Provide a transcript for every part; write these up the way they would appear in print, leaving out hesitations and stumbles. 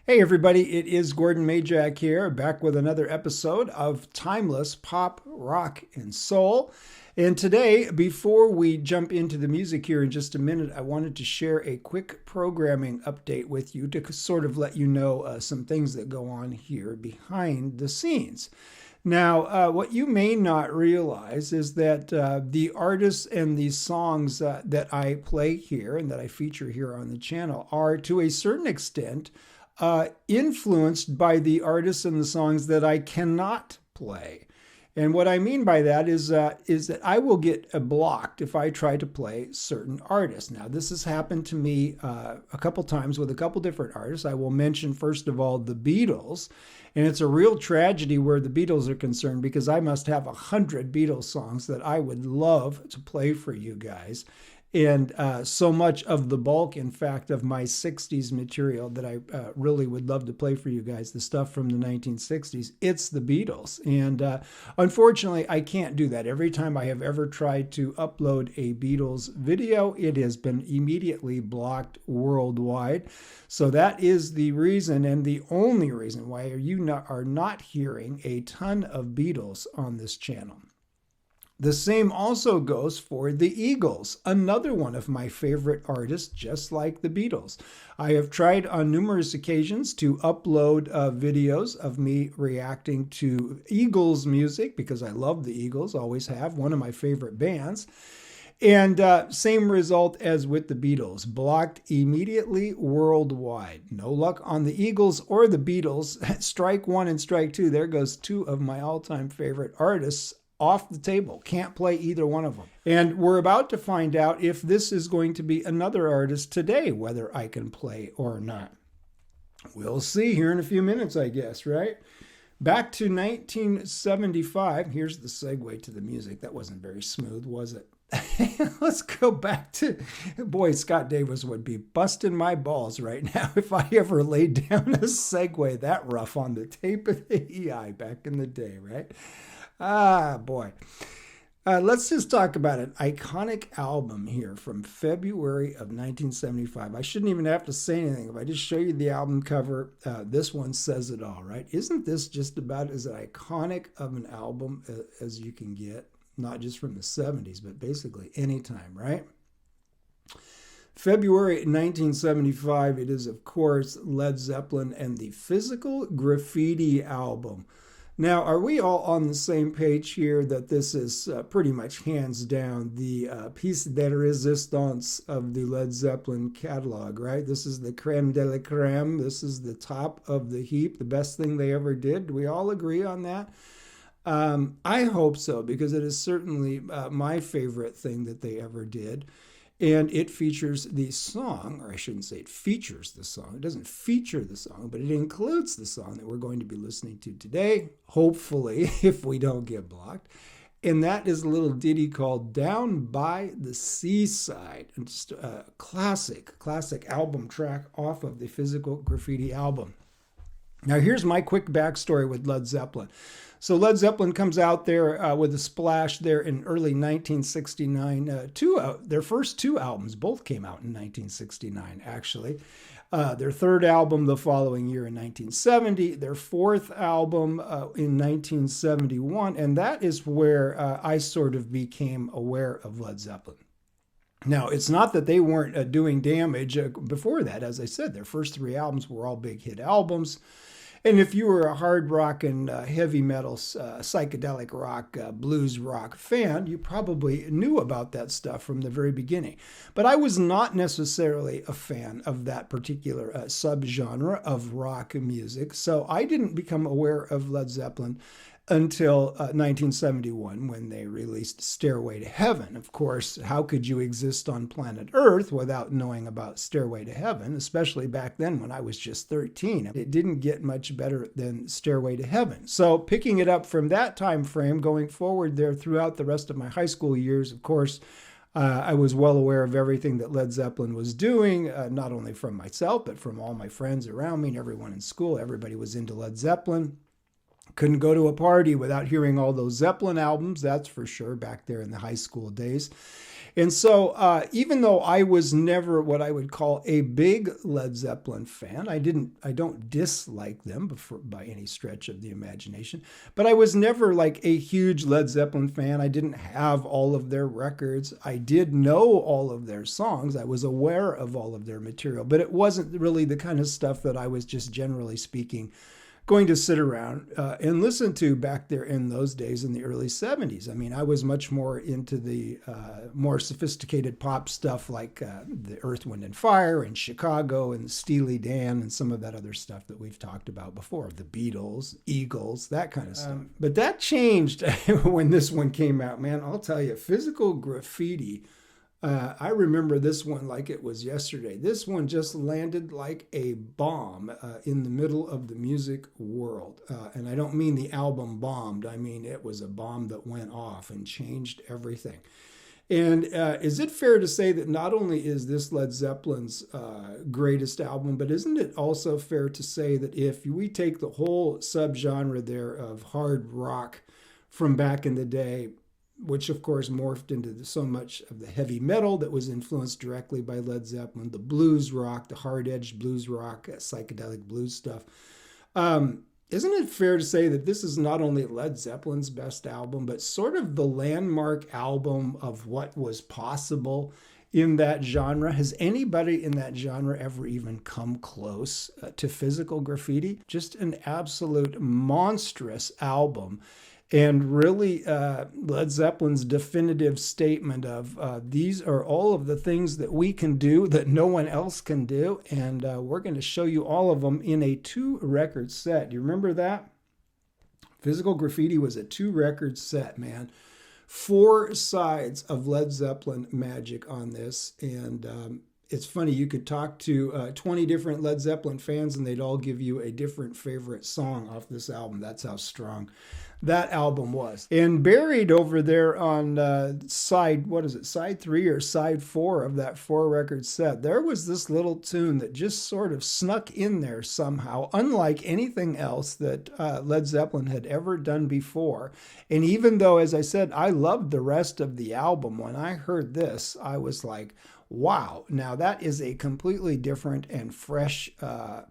Hey everybody, it is Gordon Majak here, back with another episode of Timeless Pop, Rock, and Soul. And today, before we jump into the music here in just a minute, I wanted to share a quick programming update with you to sort of let you know some things that go on here behind the scenes. Now, what you may not realize is that the artists and the songs that I play here and that I feature here on the channel are, to a certain extent, influenced by the artists and the songs that I cannot play. And what I mean by that is that I will get blocked if I try to play certain artists. Now, this has happened to me a couple times with a couple different artists. I will mention, first of all, the Beatles. And it's a real tragedy where the Beatles are concerned because I must have 100 Beatles songs that I would love to play for you guys. And so much of the bulk, in fact, of my 60s material that I really would love to play for you guys, the stuff from the 1960s, it's the Beatles. And unfortunately, I can't do that. Every time I have ever tried to upload a Beatles video, it has been immediately blocked worldwide. So that is the reason and the only reason why you are not hearing a ton of Beatles on this channel. The same also goes for the Eagles, another one of my favorite artists, just like the Beatles. I have tried on numerous occasions to upload videos of me reacting to Eagles music because I love the Eagles, always have, one of my favorite bands. And same result as with the Beatles, blocked immediately worldwide. No luck on the Eagles or the Beatles. Strike one and strike two. There goes two of my all-time favorite artists off the table. Can't play either one of them. And we're about to find out if this is going to be another artist today, whether I can play or not. We'll see here in a few minutes, I guess, right? Back to 1975. Here's the segue to the music. That wasn't very smooth, was it? Let's go back to, boy, Scott Davis would be busting my balls right now if I ever laid down a segue that rough on the tape of the EI back in the day, right? Ah, boy. Let's just talk about an iconic album here from February of 1975. I shouldn't even have to say anything. If I just show you the album cover, this one says it all, right? Isn't this just about as iconic of an album as you can get? Not just from the 70s, but basically any time, right? February 1975, it is, of course, Led Zeppelin and the Physical Graffiti album. Now, are we all on the same page here that this is pretty much hands down the piece de resistance of the Led Zeppelin catalog, right? This is the creme de la creme. This is the top of the heap, the best thing they ever did. Do we all agree on that? I hope so, because it is certainly my favorite thing that they ever did. And it features the song, or I shouldn't say it features the song. It doesn't feature the song, but it includes the song that we're going to be listening to today, hopefully, if we don't get blocked. And that is a little ditty called Down by the Seaside. And just a classic album track off of the Physical Graffiti album. Now, here's my quick backstory with Led Zeppelin. So Led Zeppelin comes out there with a splash there in early 1969. Their first two albums both came out in 1969, actually. Their third album the following year in 1970. Their fourth album in 1971. And that is where I sort of became aware of Led Zeppelin. Now, it's not that they weren't doing damage before that. As I said, their first three albums were all big hit albums. And if you were a hard rock and heavy metal, psychedelic rock, blues rock fan, you probably knew about that stuff from the very beginning. But I was not necessarily a fan of that particular subgenre of rock music. So I didn't become aware of Led Zeppelin until 1971 when they released Stairway to Heaven. Of course, how could you exist on planet Earth without knowing about Stairway to Heaven, especially back then when I was just 13. It didn't get much better than Stairway to Heaven. So picking it up from that time frame, going forward there throughout the rest of my high school years, of course, I was well aware of everything that Led Zeppelin was doing, not only from myself, but from all my friends around me and everyone in school. Everybody was into Led Zeppelin. Couldn't go to a party without hearing all those Zeppelin albums, that's for sure, back there in the high school days. And so even though I was never what I would call a big Led Zeppelin fan, I don't dislike them by any stretch of the imagination, but I was never like a huge Led Zeppelin fan. I didn't have all of their records. I did know all of their songs. I was aware of all of their material, but it wasn't really the kind of stuff that I was just generally speaking going to sit around and listen to back there in those days in the early 70s. I mean, I was much more into the more sophisticated pop stuff like the Earth, Wind, and Fire and Chicago and Steely Dan and some of that other stuff that we've talked about before, the Beatles, Eagles, that kind of stuff. But that changed when this one came out, man. I'll tell you, Physical Graffiti, I remember this one like it was yesterday. This one just landed like a bomb in the middle of the music world. And I don't mean the album bombed. I mean, it was a bomb that went off and changed everything. And is it fair to say that not only is this Led Zeppelin's greatest album, but isn't it also fair to say that if we take the whole subgenre there of hard rock from back in the day, which of course morphed into so much of the heavy metal that was influenced directly by Led Zeppelin, the blues rock, the hard-edged blues rock, psychedelic blues stuff. Isn't it fair to say that this is not only Led Zeppelin's best album, but sort of the landmark album of what was possible in that genre? Has anybody in that genre ever even come close to Physical Graffiti? Just an absolute monstrous album. And really, Led Zeppelin's definitive statement of these are all of the things that we can do that no one else can do. And we're going to show you all of them in a 2-record set. Do you remember that? Physical Graffiti was a 2-record set, man. 4 sides of Led Zeppelin magic on this. And it's funny, you could talk to 20 different Led Zeppelin fans and they'd all give you a different favorite song off this album. That's how strong that album was. And buried over there on side 3 or side 4 of that 4-record set, there was this little tune that just sort of snuck in there somehow, unlike anything else that Led Zeppelin had ever done before. And even though, as I said, I loved the rest of the album, when I heard this, I was like, wow, now that is a completely different and fresh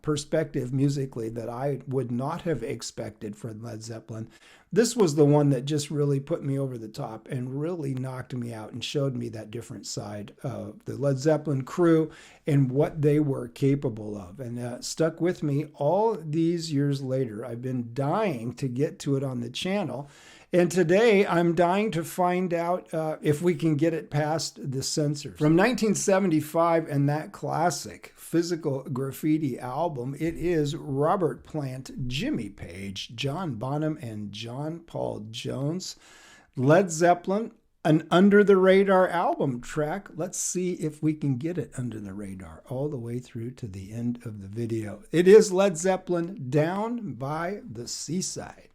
perspective musically that I would not have expected from Led Zeppelin. This was the one that just really put me over the top and really knocked me out and showed me that different side of the Led Zeppelin crew and what they were capable of. And stuck with me all these years later. I've been dying to get to it on the channel. And today I'm dying to find out if we can get it past the censors. From 1975 and that classic Physical Graffiti album, it is Robert Plant, Jimmy Page, John Bonham, and John Paul Jones. Led Zeppelin, an under-the-radar album track. Let's see if we can get it under the radar all the way through to the end of the video. It is Led Zeppelin, Down by the Seaside.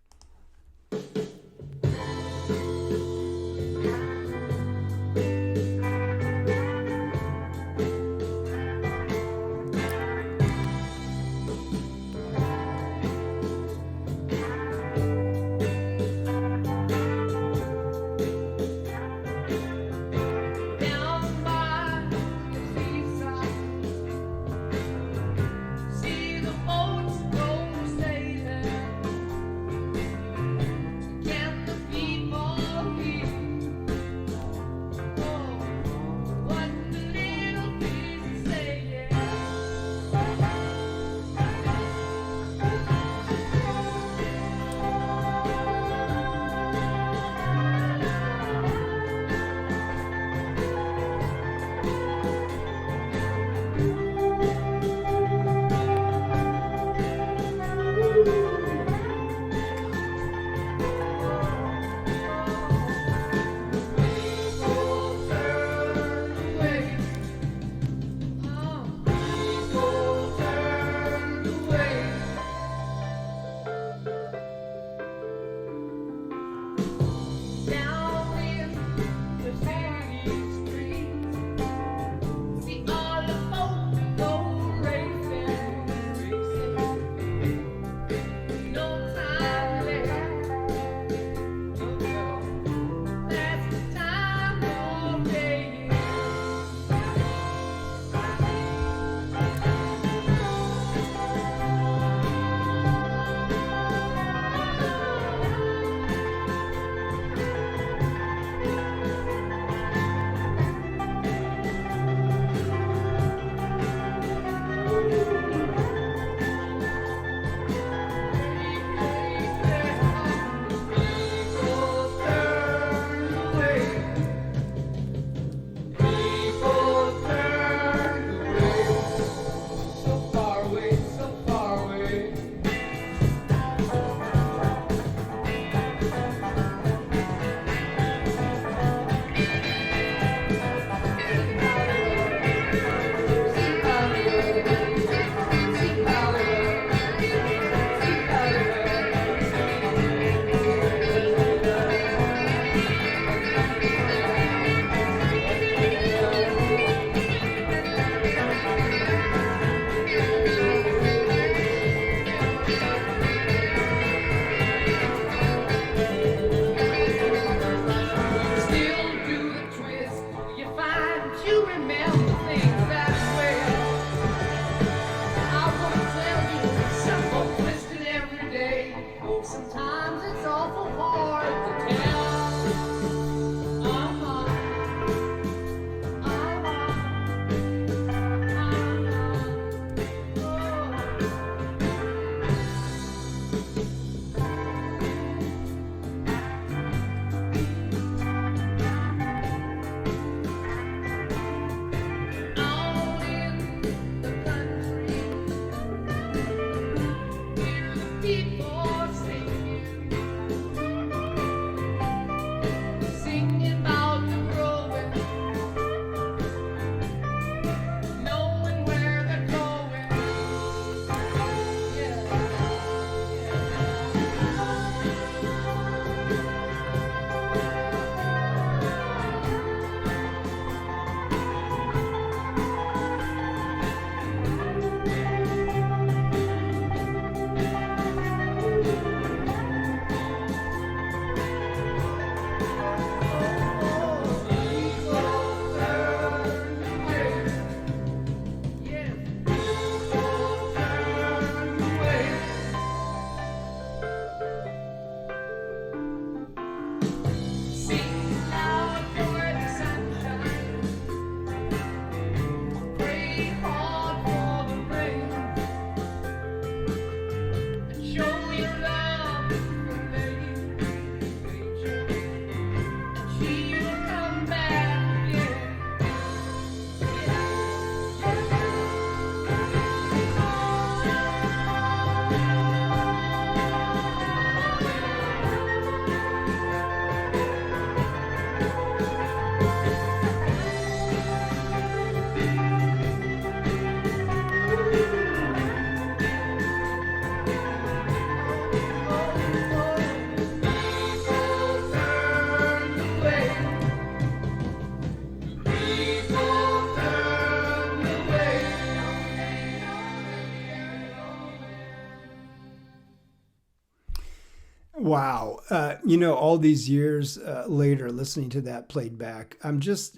Wow. All these years later, listening to that played back, I'm just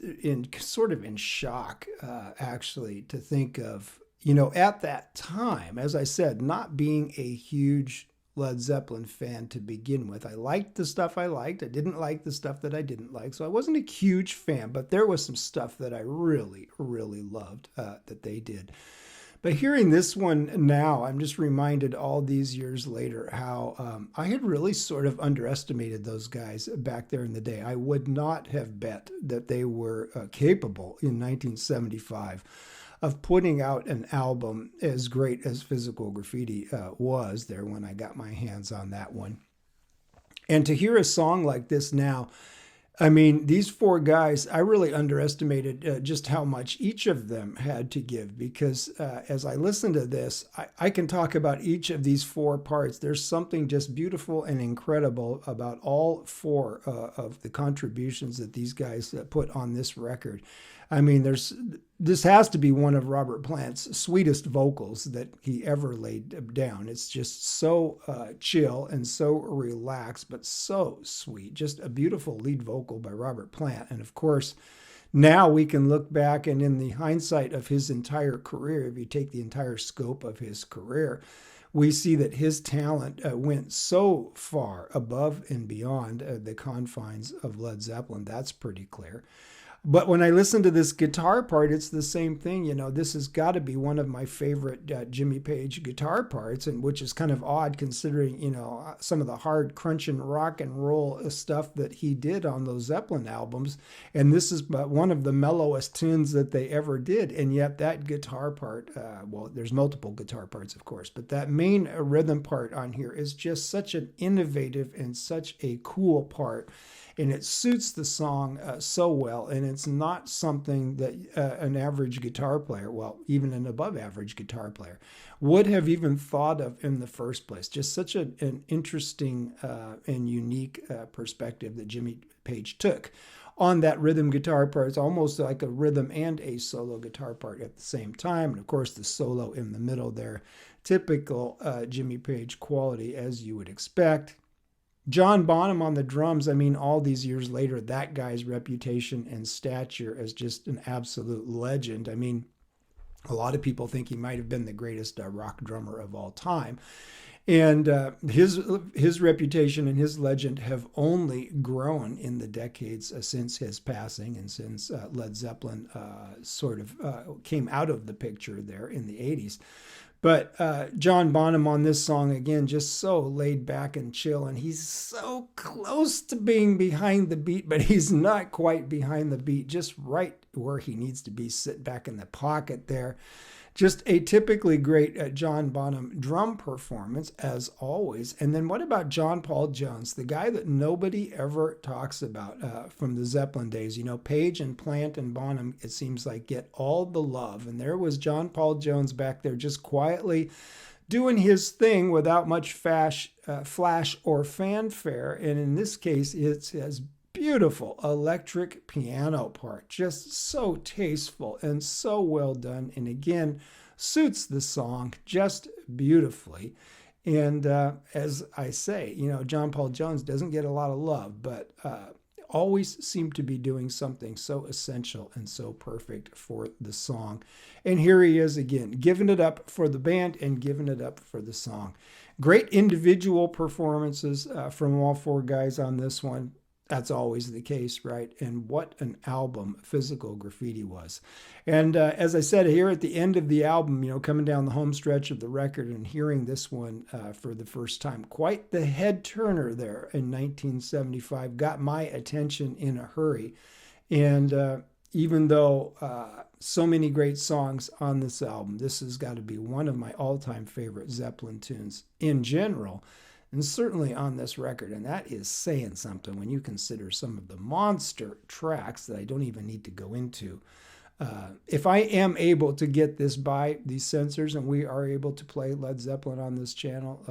sort of in shock, actually, to think of, at that time, as I said, not being a huge Led Zeppelin fan to begin with. I liked the stuff I liked. I didn't like the stuff that I didn't like. So I wasn't a huge fan, but there was some stuff that I really, really loved that they did. But hearing this one now, I'm just reminded all these years later how I had really sort of underestimated those guys back there in the day. I would not have bet that they were capable in 1975 of putting out an album as great as Physical Graffiti was there when I got my hands on that one. And to hear a song like this now, I mean, these four guys, I really underestimated just how much each of them had to give because as I listen to this, I can talk about each of these four parts. There's something just beautiful and incredible about all four of the contributions that these guys put on this record. I mean, this has to be one of Robert Plant's sweetest vocals that he ever laid down. It's just so chill and so relaxed, but so sweet. Just a beautiful lead vocal by Robert Plant. And of course, now we can look back and in the hindsight of his entire career, if you take the entire scope of his career, we see that his talent went so far above and beyond the confines of Led Zeppelin. That's pretty clear. But when I listen to this guitar part, it's the same thing. This has got to be one of my favorite Jimmy Page guitar parts, and which is kind of odd considering, some of the hard crunching rock and roll stuff that he did on those Zeppelin albums. And this is one of the mellowest tunes that they ever did. And yet that guitar part, well, there's multiple guitar parts, of course, but that main rhythm part on here is just such an innovative and such a cool part. And it suits the song so well, and it's not something that an average guitar player, well, even an above average guitar player, would have even thought of in the first place. Just such an interesting and unique perspective that Jimmy Page took on that rhythm guitar part. It's almost like a rhythm and a solo guitar part at the same time. And of course, the solo in the middle there, typical Jimmy Page quality as you would expect. John Bonham on the drums. I mean, all these years later, that guy's reputation and stature as just an absolute legend. I mean, a lot of people think he might have been the greatest rock drummer of all time. And his reputation and his legend have only grown in the decades since his passing and since Led Zeppelin sort of came out of the picture there in the 80s. But John Bonham on this song, again, just so laid back and chill. And he's so close to being behind the beat, but he's not quite behind the beat, just right where he needs to be, sit back in the pocket there. Just a typically great John Bonham drum performance, as always. And then what about John Paul Jones, the guy that nobody ever talks about from the Zeppelin days? Page and Plant and Bonham, it seems like, get all the love. And there was John Paul Jones back there just quietly doing his thing without much flash or fanfare. And in this case, it's as beautiful electric piano part, just so tasteful and so well done, and again suits the song just beautifully. And as I say, John Paul Jones doesn't get a lot of love, but always seemed to be doing something so essential and so perfect for the song. And here he is again, giving it up for the band and giving it up for the song. Great individual performances from all four guys on this one. That's always the case, right? And what an album Physical Graffiti was. And as I said, here at the end of the album, coming down the home stretch of the record and hearing this one for the first time, quite the head turner there in 1975, got my attention in a hurry. And even though so many great songs on this album, this has got to be one of my all-time favorite Zeppelin tunes in general, and certainly on this record. And that is saying something when you consider some of the monster tracks that I don't even need to go into. If I am able to get this by these censors and we are able to play Led Zeppelin on this channel,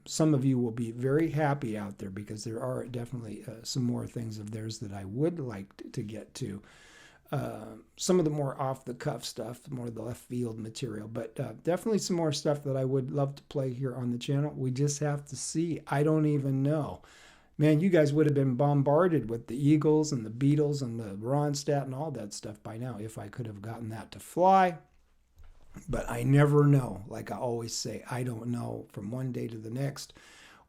some of you will be very happy out there, because there are definitely some more things of theirs that I would like to get to. some of the more off-the-cuff stuff, more of the left field material, but definitely some more stuff that I would love to play here on the channel. We just have to see. I don't even know. Man, you guys would have been bombarded with the Eagles and the Beatles and the Ronstadt and all that stuff by now if I could have gotten that to fly. But I never know. Like I always say, I don't know from one day to the next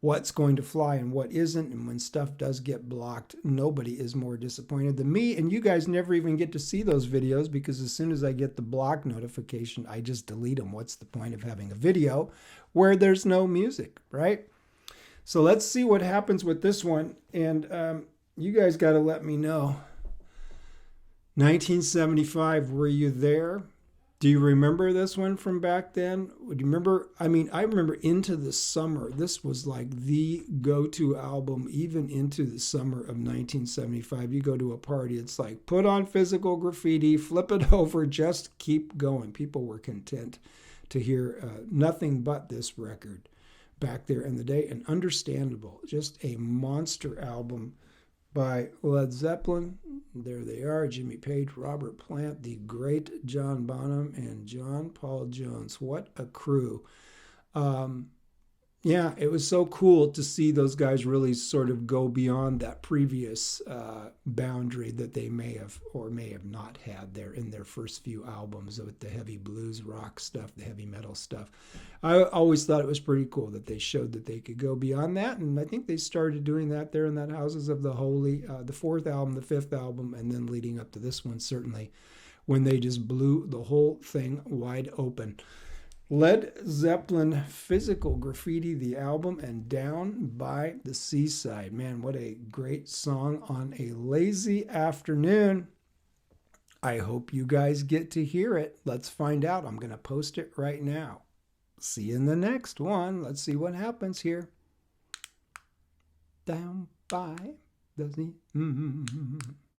what's going to fly and what isn't. And when stuff does get blocked, nobody is more disappointed than me. And you guys never even get to see those videos because as soon as I get the block notification, I just delete them. What's the point of having a video where there's no music, right? So let's see what happens with this one. And you guys got to let me know. 1975, were you there? Do you remember this one from back then? Would you remember? I mean, I remember Into the Summer. This was like the go-to album, even into the summer of 1975. You go to a party, it's like, put on Physical Graffiti, flip it over, just keep going. People were content to hear nothing but this record back there in the day, and understandable. Just a monster album by Led Zeppelin. There they are, Jimmy Page, Robert Plant, the great John Bonham, and John Paul Jones. What a crew. Yeah, it was so cool to see those guys really sort of go beyond that previous boundary that they may have or may have not had there in their first few albums with the heavy blues rock stuff, the heavy metal stuff. I always thought it was pretty cool that they showed that they could go beyond that, and I think they started doing that there in that Houses of the Holy, the fourth album, the fifth album, and then leading up to this one, certainly, when they just blew the whole thing wide open. Led Zeppelin, Physical Graffiti, the album, and Down by the Seaside. Man, what a great song on a lazy afternoon. I hope you guys get to hear it. Let's find out. I'm going to post it right now. See you in the next one. Let's see what happens here. Down by the sea.